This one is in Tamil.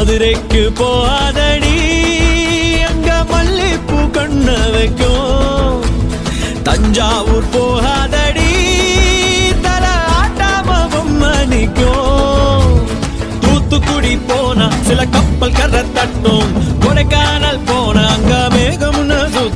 மதுரைக்கு போகாதடி, அங்க மல்லிப்பூ கண்ண வைக்கும். தஞ்சாவூர் போகாதடி, தல ஆட்டாம பொம்மை நிக்கும். தூத்துக்குடி போனா சில கப்பல் கரை தட்டும். கொடைக்கான